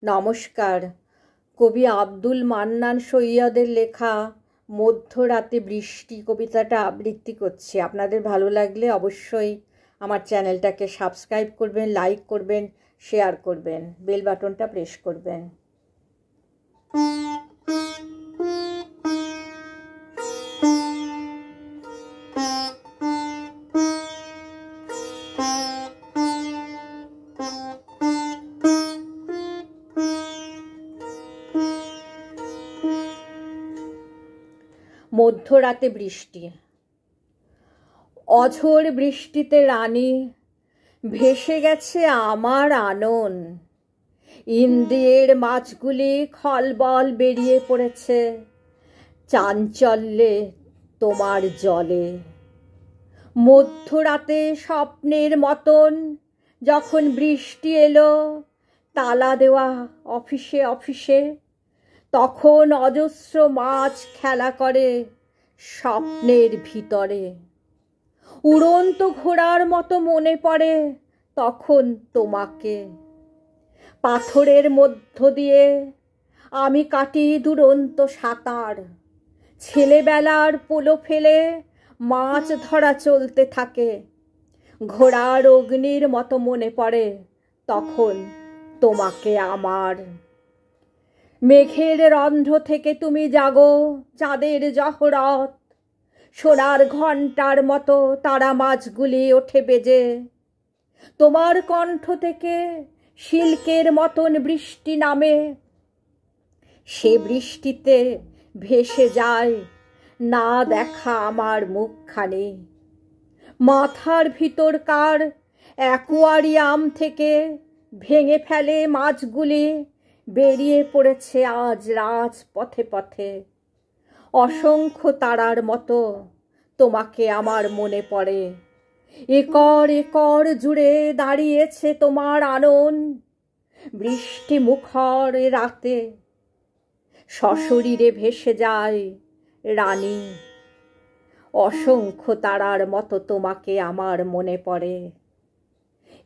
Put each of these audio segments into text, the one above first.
নমস্কার। কবি আব্দুল মান্নান সৈয়দের লেখা মধ্যরাতে বৃষ্টি কবিতাটা আবৃত্তি করছি। আপনাদের ভালো লাগলে অবশ্যই আমার চ্যানেলটাকে সাবস্ক্রাইব করবেন, লাইক করবেন, শেয়ার করবেন, বেল বাটনটা প্রেস করবেন। মধ্যরাতে বৃষ্টি। অঝোর বৃষ্টিতে রানী ভেসে গেছে আমার আনন। ইন্দ্রিয়ের মাছগুলি খলবল বেরিয়ে পড়েছে চাঞ্চল্যে তোমার জলে। মধ্যরাতে স্বপ্নের মতন যখন বৃষ্টি এলো তালা দেওয়া অফিসে অফিসে, তখন অজস্র মাছ খেলা করে স্বপ্নের ভিতরে। উড়ন্ত ঘোড়ার মতো মনে পড়ে তখন তোমাকে। পাথরের মধ্য দিয়ে আমি কাটি দুরন্ত সাঁতার। ছেলেবেলার পোলো ফেলে মাছ ধরা চলতে থাকে। ঘোড়ার অগ্নির মতো মনে পড়ে তখন তোমাকে আমার। মেঘের রন্ধ্র থেকে তুমি জাগো চাঁদের জহরত। সোনার ঘণ্টার মতো তারা মাছগুলি ওঠে বেজে। তোমার কণ্ঠ থেকে সিল্কের মতন বৃষ্টি নামে। সে বৃষ্টিতে ভেসে যায় না দেখা আমার মুখখানি। মাথার ভিতরকার অ্যাকোয়ারিয়াম থেকে ভেঙে ফেলে মাছগুলি বেরিয়ে পড়েছে আজ রাজ পথে পথে। অসংখ্য তারার মতো তোমাকে আমার মনে পড়ে। একর একর জুড়ে দাঁড়িয়েছে তোমার আনন। বৃষ্টি মুখর রাতে সশরীরে ভেসে যায় রানী। অসংখ্য তারার মতো তোমাকে আমার মনে পড়ে।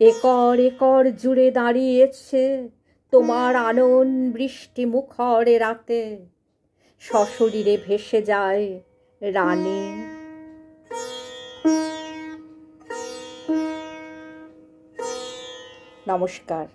একর একর জুড়ে দাঁড়িয়েছে তোমার আনন। বৃষ্টি মুখর রাতে সশরীরে ভেসে যায় রানী। নমস্কার।